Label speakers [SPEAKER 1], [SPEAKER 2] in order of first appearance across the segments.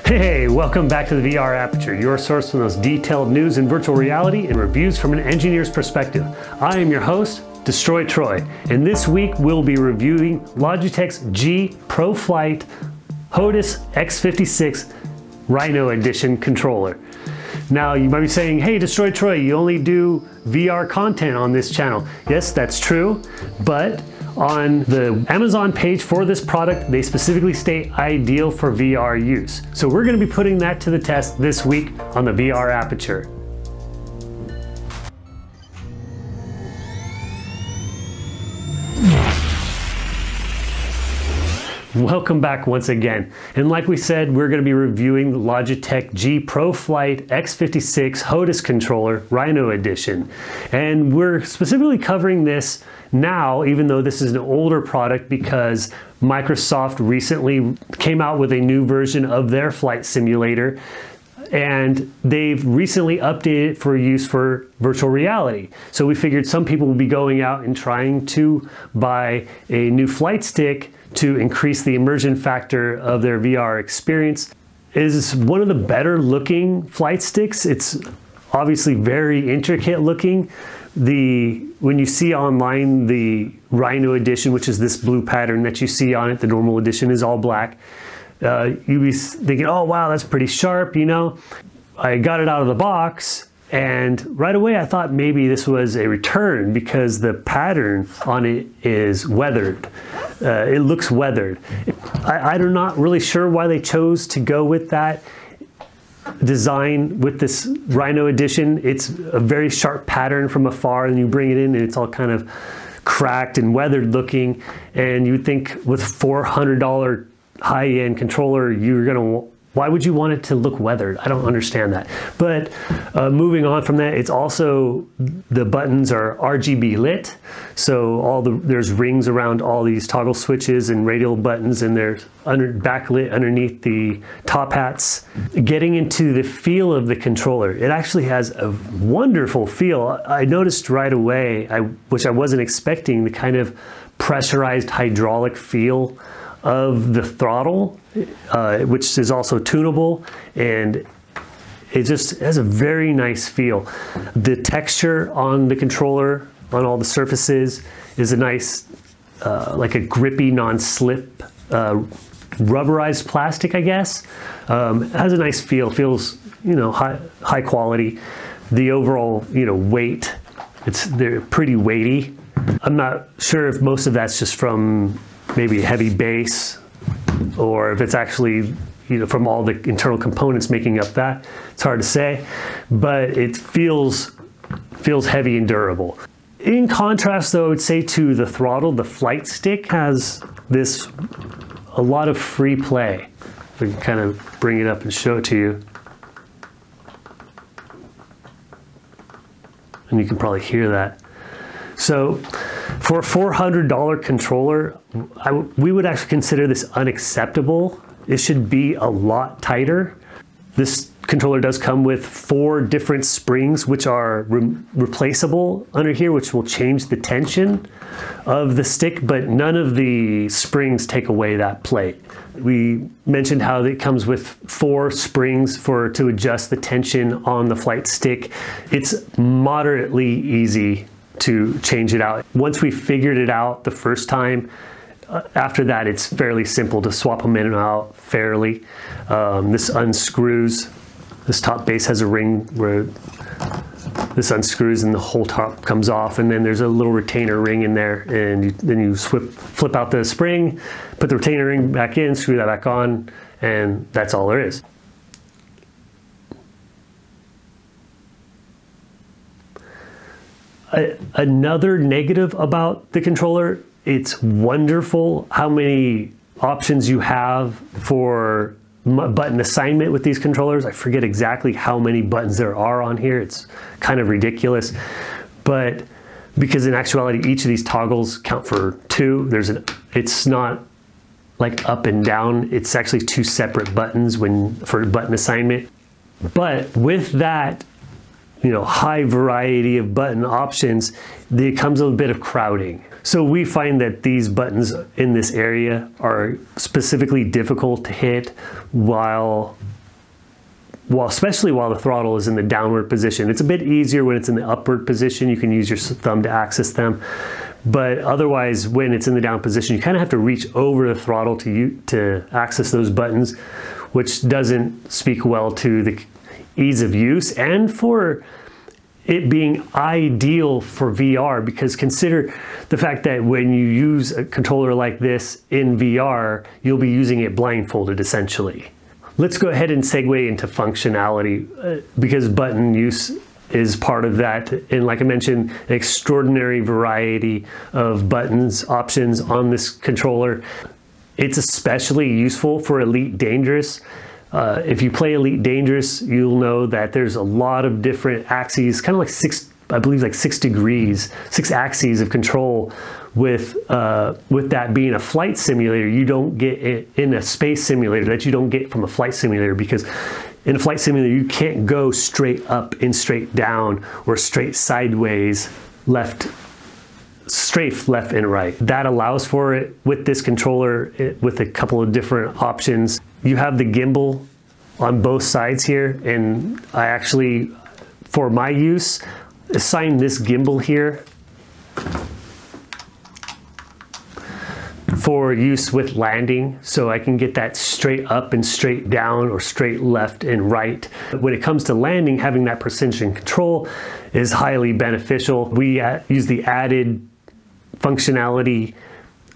[SPEAKER 1] Hey, welcome back to the VR Aperture, your source for the most detailed news in virtual reality and reviews from an engineer's perspective. I am your host, Destroy Troy, and this week we'll be reviewing Logitech's G Pro Flight HOTAS X56 Rhino Edition controller. Now you might be saying, hey Destroy Troy, you only do VR content on this channel. Yes, that's true, but on the Amazon page for this product, they specifically state ideal for VR use. So we're going to be putting that to the test this week on the VR Aperture. Welcome back once again. And like we said, we're going to be reviewing the Logitech G Pro Flight X56 HOTAS controller Rhino Edition. And we're specifically covering this now, even though this is an older product, because Microsoft recently came out with a new version of their flight simulator, and they've recently updated it for use for virtual reality. So we figured some people will be going out and trying to buy a new flight stick to increase the immersion factor of their VR experience. It is one of the better looking flight sticks. It's obviously very intricate looking. When you see online the Rhino edition, which is this blue pattern that you see on it, the normal edition is all black. You'd be thinking, oh wow, that's pretty sharp, you know. I got it out of the box, and right away I thought maybe this was a return because the pattern on it is weathered. It looks weathered. I'm not really sure why they chose to go with that design with this Rhino edition. It's a very sharp pattern from afar, and you bring it in and it's all kind of cracked and weathered looking, and you'd think with $400 high-end controller, why would you want it to look weathered? I don't understand that. But moving on from that, it's also, the buttons are RGB lit. So there's rings around all these toggle switches and radial buttons, and they're backlit underneath the top hats. Getting into the feel of the controller, it actually has a wonderful feel. I noticed right away, which I wasn't expecting, the kind of pressurized hydraulic feel of the throttle, which is also tunable, and it just has a very nice feel. The texture on the controller, on all the surfaces, is a nice, like a grippy, non-slip, rubberized plastic, I guess. It has a nice feel, feels, you know, high quality. The overall, you know, weight, they're pretty weighty. I'm not sure if most of that's just from maybe heavy bass, or if it's actually, you know, from all the internal components making up that. It's hard to say, but it feels heavy and durable. In contrast, though, I would say to the throttle, the flight stick has a lot of free play. If we can kind of bring it up and show it to you. And you can probably hear that. So for a $400 controller, we would actually consider this unacceptable. It should be a lot tighter. This controller does come with 4 different springs, which are replaceable under here, which will change the tension of the stick, but none of the springs take away that plate. We mentioned how it comes with 4 springs to adjust the tension on the flight stick. It's moderately easy to change it out. Once we figured it out the first time, after that it's fairly simple to swap them in and out fairly. This unscrews. This top base has a ring where this unscrews and the whole top comes off, and then there's a little retainer ring in there, and then you flip out the spring, put the retainer ring back in, screw that back on, and that's all there is. Another negative about the controller, it's wonderful how many options you have for button assignment with these controllers. I forget exactly how many buttons there are on here. It's kind of ridiculous, but because in actuality each of these toggles count for 2, it's not like up and down. It's actually 2 separate buttons for button assignment. But with that, you know, high variety of button options, there comes a bit of crowding. So we find that these buttons in this area are specifically difficult to hit, while well, especially while the throttle is in the downward position. It's a bit easier when it's in the upward position. You can use your thumb to access them. But otherwise, when it's in the down position, you kind of have to reach over the throttle to access those buttons, which doesn't speak well to the ease of use and for it being ideal for VR, because consider the fact that when you use a controller like this in VR, you'll be using it blindfolded essentially. Let's go ahead and segue into functionality because button use is part of that. And like I mentioned, an extraordinary variety of buttons options on this controller. It's especially useful for Elite Dangerous. If you play Elite Dangerous, you'll know that there's a lot of different axes, kind of like 6 degrees, 6 axes of control. With that being a flight simulator, you don't get it in a space simulator that you don't get from a flight simulator, because in a flight simulator, you can't go straight up and straight down or straight sideways, strafe left and right. That allows for it with this controller with a couple of different options. You have the gimbal on both sides here, and I actually, for my use, assigned this gimbal here for use with landing, so I can get that straight up and straight down or straight left and right. When it comes to landing, having that precision control is highly beneficial. We use the added functionality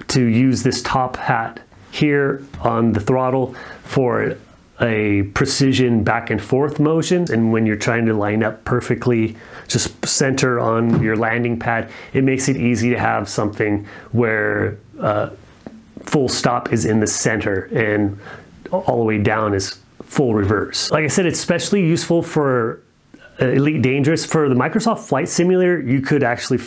[SPEAKER 1] to use this top hat here on the throttle for a precision back and forth motion, and when you're trying to line up perfectly, just center on your landing pad, it makes it easy to have something where full stop is in the center and all the way down is full reverse. Like I said, it's especially useful for Elite Dangerous. For the Microsoft Flight Simulator, you could actually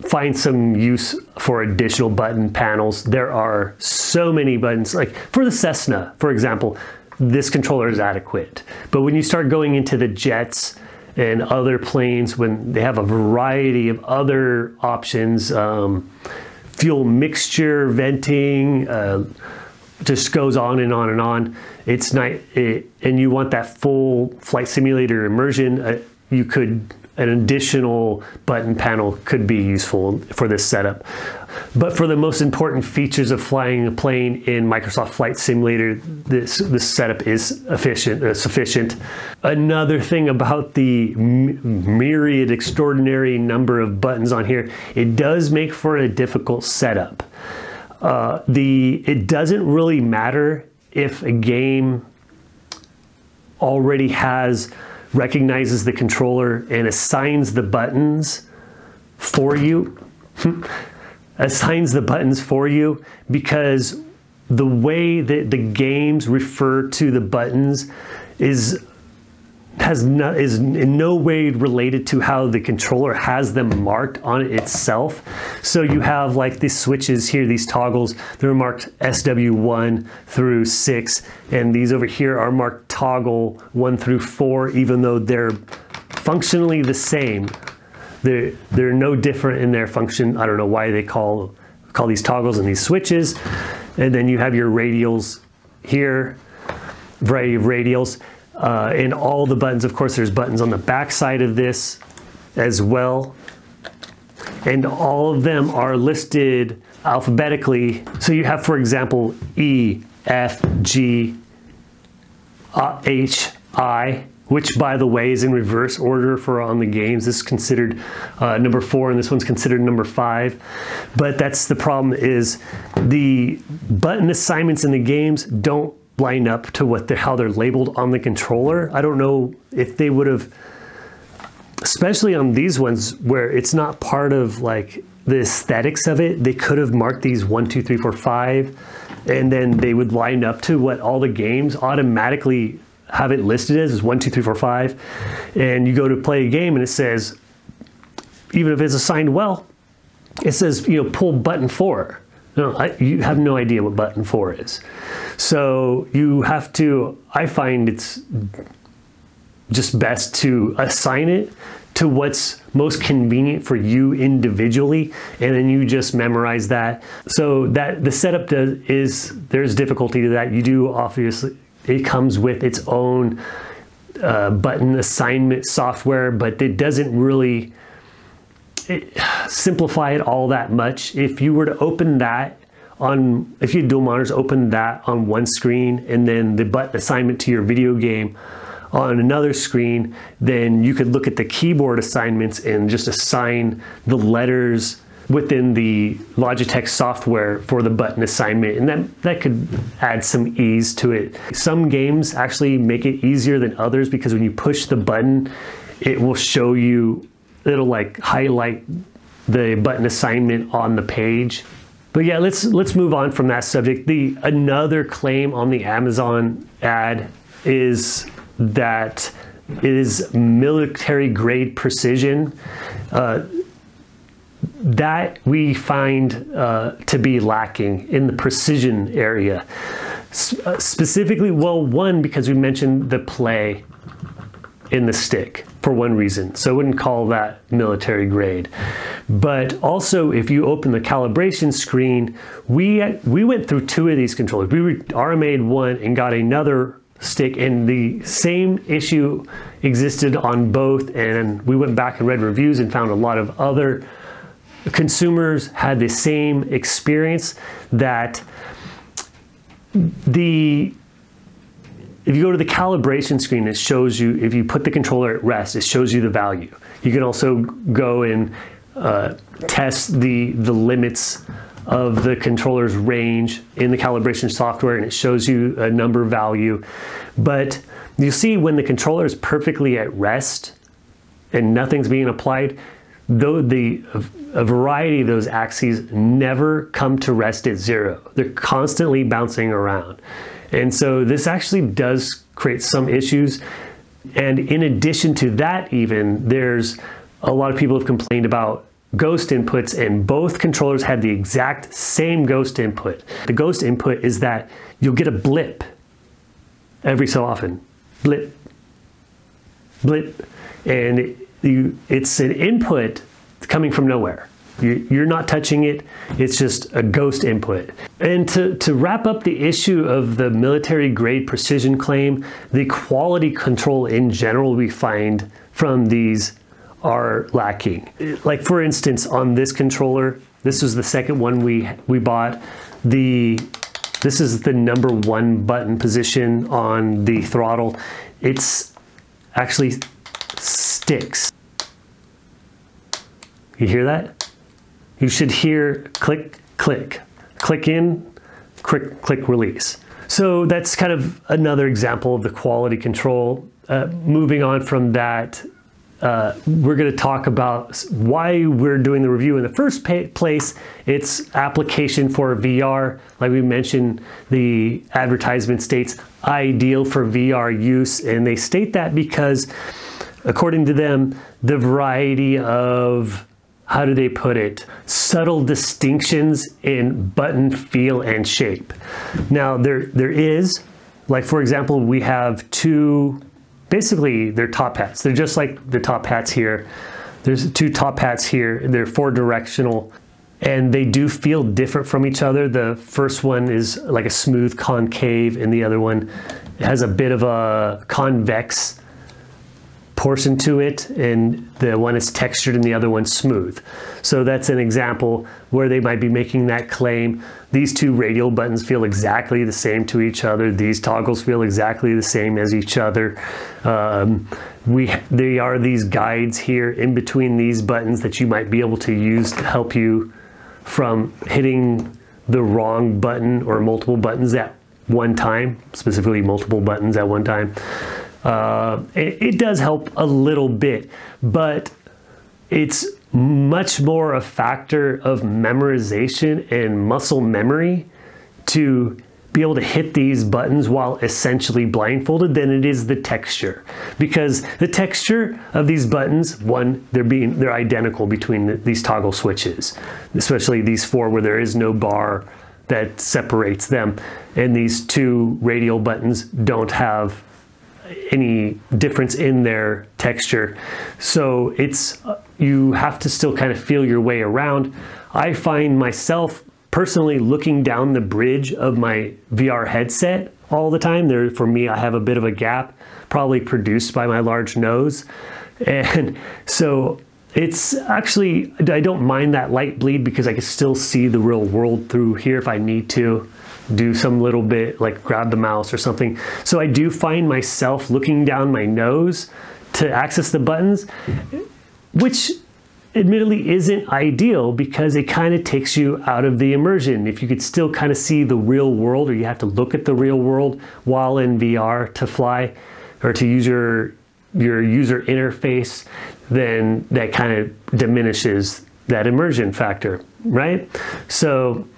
[SPEAKER 1] find some use for additional button panels. There are so many buttons. Like for the Cessna, for example, this controller is adequate. But when you start going into the jets and other planes, when they have a variety of other options, fuel mixture, venting, just goes on and on and on. It's nice, and you want that full flight simulator immersion. An additional button panel could be useful for this setup. But for the most important features of flying a plane in Microsoft Flight Simulator, this setup is sufficient. Another thing about the myriad, extraordinary number of buttons on here, it does make for a difficult setup. It doesn't really matter if a game already recognizes the controller and assigns the buttons for you. Because the way that the games refer to the buttons is in no way related to how the controller has them marked on it itself. So you have like these switches here, these toggles, they're marked SW1 through 6, and these over here are marked toggle 1 through 4, even though they're functionally the same. They're no different in their function. I don't know why they call these toggles and these switches. And then you have your radials here, variety of radials. And all the buttons, of course, there's buttons on the back side of this as well. And all of them are listed alphabetically. So you have, for example, E, F, G, H, I, which by the way is in reverse order for on the games. This is considered number 4 and this one's considered number 5. But that's the problem, is the button assignments in the games don't line up to how they're labeled on the controller. I don't know if they would have, especially on these ones where it's not part of like the aesthetics of it, they could have marked these 1, 2, 3, 4, 5, and then they would line up to what all the games automatically have it listed as 1, 2, 3, 4, 5. And you go to play a game and it says, even if it's assigned well, it says, you know, pull button 4. No, you have no idea what button 4 is. So you have to, I find it's just best to assign it to what's most convenient for you individually, and then you just memorize that. So that the setup there's difficulty to that. You do obviously, it comes with its own button assignment software, but it doesn't really simplify it all that much. If you were to open that on, if you had dual monitors, open that on one screen and then the button assignment to your video game on another screen, then you could look at the keyboard assignments and just assign the letters within the Logitech software for the button assignment, and that could add some ease to it. Some games actually make it easier than others because when you push the button, it will show you, it'll like highlight the button assignment on the page. But yeah, let's move on from that subject. Another claim on the Amazon ad is that it is military grade precision. That we find to be lacking in the precision area. Specifically, well, one, because we mentioned the play in the stick for one reason, so I wouldn't call that military grade. But also, if you open the calibration screen, we went through two of these controllers. We RMA'd one and got another stick, and the same issue existed on both, and we went back and read reviews and found a lot of other consumers had the same experience, that if you go to the calibration screen, it shows you, if you put the controller at rest, it shows you the value. You can also go and test the limits of the controller's range in the calibration software, and it shows you a number value. But you see when the controller is perfectly at rest and nothing's being applied, though a variety of those axes never come to rest at zero. They're constantly bouncing around. And so this actually does create some issues. And in addition to that, even, there's a lot of people have complained about ghost inputs, and both controllers had the exact same ghost input. The ghost input is that you'll get a blip every so often. Blip, blip, and it's an input coming from nowhere. You're not touching it, it's just a ghost input. And to wrap up the issue of the military grade precision claim, the quality control in general we find from these are lacking. Like for instance, on this controller, this was the second one we bought. This is the number one button position on the throttle. It's actually sticks. You hear that? You should hear click, click, click in, click, click, release. So that's kind of another example of the quality control. Moving on from that, we're going to talk about why we're doing the review in the first place. It's application for VR. Like we mentioned, the advertisement states ideal for VR use, and they state that because, according to them, the variety of, how do they put it, subtle distinctions in button feel and shape. Now there is, like for example, we have two, basically they're top hats. They're just like the top hats here. There's two top hats here. They're four directional, and they do feel different from each other. The first one is like a smooth concave, and the other one has a bit of a convex portion to it, and the one is textured and the other one's smooth. So that's an example where they might be making that claim. These two radial buttons feel exactly the same to each other. These toggles feel exactly the same as each other. There are these guides here in between these buttons that you might be able to use to help you from hitting the wrong button or multiple buttons at one time, specifically multiple buttons at one time. It does help a little bit, but it's much more a factor of memorization and muscle memory to be able to hit these buttons while essentially blindfolded than it is the texture. Because the texture of these buttons, one, they're identical between these toggle switches, especially these four where there is no bar that separates them, and these two radial buttons don't have any difference in their texture. So you have to still kind of feel your way around. I find myself personally looking down the bridge of my VR headset all the time. There, for me, I have a bit of a gap, probably produced by my large nose. And so it's actually, I don't mind that light bleed because I can still see the real world through here if I need to do some little bit, like grab the mouse or something. So I do find myself looking down my nose to access the buttons, which admittedly isn't ideal because it kind of takes you out of the immersion. If you could still kind of see the real world, or you have to look at the real world while in VR to fly or to use your user interface, then that kind of diminishes that immersion factor, right? So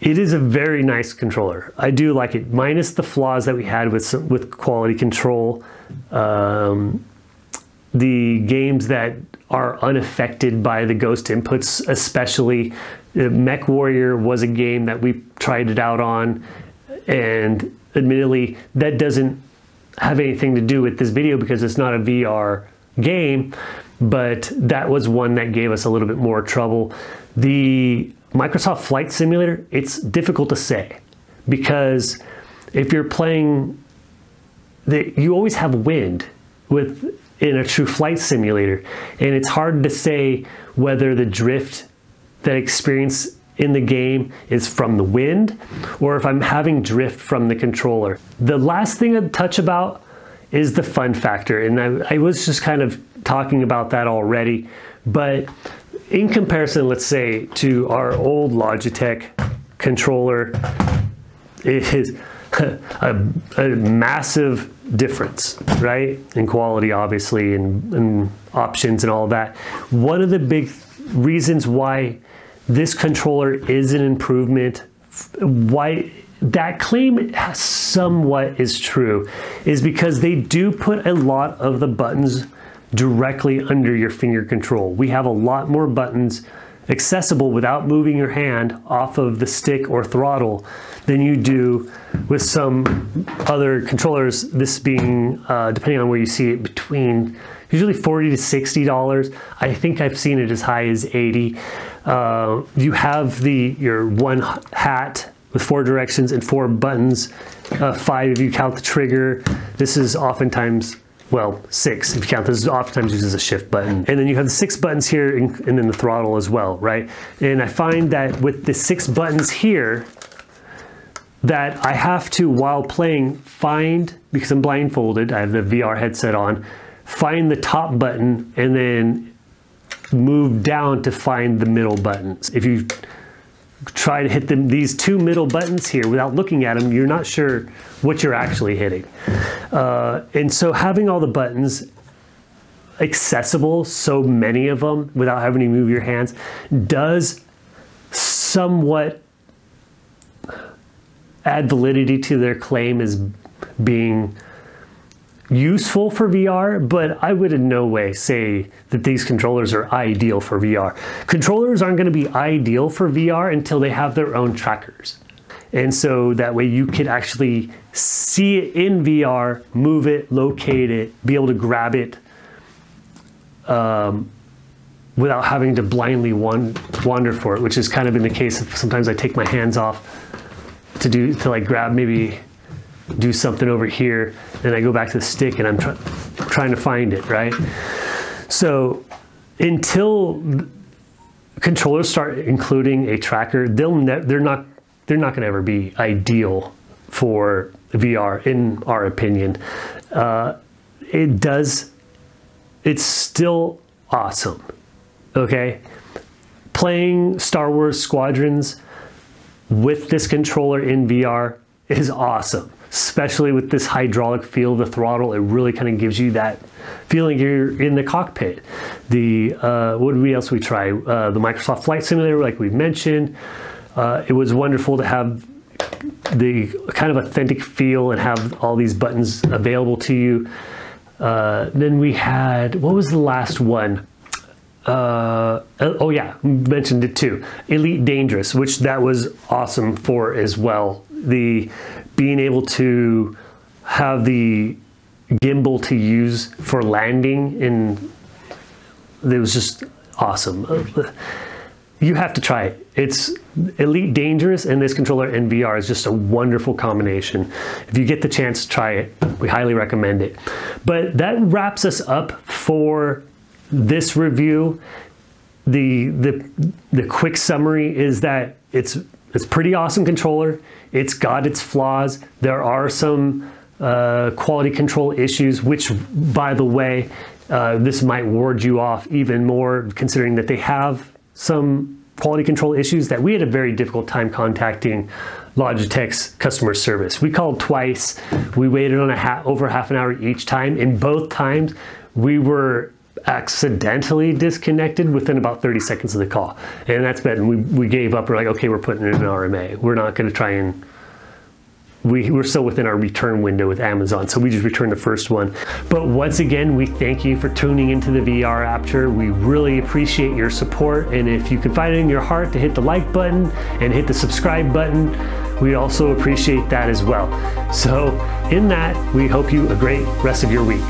[SPEAKER 1] it is a very nice controller. I do like it, minus the flaws that we had with quality control. The games that are unaffected by the ghost inputs, especially Mech Warrior was a game that we tried it out on, and admittedly that doesn't have anything to do with this video because it's not a VR game, but that was one that gave us a little bit more trouble. The Microsoft Flight Simulator, it's difficult to say because if you're playing, you always have wind in a true flight simulator, and it's hard to say whether the drift that I experience in the game is from the wind or if I'm having drift from the controller. The last thing I'd touch about is the fun factor, and I was just kind of talking about that already, but in comparison, let's say, to our old Logitech controller, it is a massive difference, right? In quality, obviously, and options and all that. One of the big reasons why this controller is an improvement, why that claim somewhat is true, is because they do put a lot of the buttons directly under your finger control. We have a lot more buttons accessible without moving your hand off of the stick or throttle than you do with some other controllers, this being, depending on where you see it, between usually $40 to $60. I think I've seen it as high as $80. You have your one hat with 4 directions and 4 buttons, 5 if you count the trigger. This is oftentimes, well, 6 if you count. This is oftentimes used as a shift button. And then you have the 6 buttons here and then the throttle as well, right? And I find that with the 6 buttons here, that I have to, while playing, because I'm blindfolded, I have the VR headset on, find the top button and then move down to find the middle buttons. If you try to hit these 2 middle buttons here without looking at them, you're not sure what you're actually hitting. And so having all the buttons accessible, so many of them, without having to move your hands, does somewhat add validity to their claim as being useful for VR, but I would in no way say that these controllers are ideal for VR. Controllers aren't going to be ideal for VR until they have their own trackers. And so that way you could actually see it in VR, move it, locate it, be able to grab it without having to blindly wander for it, which is kind of in the case of sometimes I take my hands off to like grab, maybe do something over here, and I go back to the stick and I'm trying to find it, right? So until controllers start including a tracker, they're not going to ever be ideal for VR, in our opinion. It's still awesome, okay? Playing Star Wars Squadrons with this controller in VR is awesome, especially with this hydraulic feel of the throttle. It really kind of gives you that feeling you're in the cockpit. What else we try? The Microsoft Flight Simulator, like we mentioned. It was wonderful to have the kind of authentic feel and have all these buttons available to you. Then we had, what was the last one? Oh yeah, mentioned it too. Elite Dangerous, which that was awesome for as well. The being able to have the gimbal to use for landing, and it was just awesome. you have to try it. It's Elite Dangerous, and this controller in VR is just a wonderful combination. If you get the chance to try it, we highly recommend it. But that wraps us up for this review. The quick summary is that it's a pretty awesome controller. It's got its flaws. There are some quality control issues, which, by the way, this might ward you off even more, considering that they have some quality control issues that we had a very difficult time contacting Logitech's customer service. We called twice. We waited on over half an hour each time. In both times, we were accidentally disconnected within about 30 seconds of the call. And that's bad. And we gave up. We're like, okay, we're putting it in an RMA. We're not going to try and... We're still within our return window with Amazon, so we just returned the first one. But once again, we thank you for tuning into the VR Aperture. We really appreciate your support, and if you can find it in your heart to hit the like button and hit the subscribe button, we also appreciate that as well. So in that, we hope you a great rest of your week.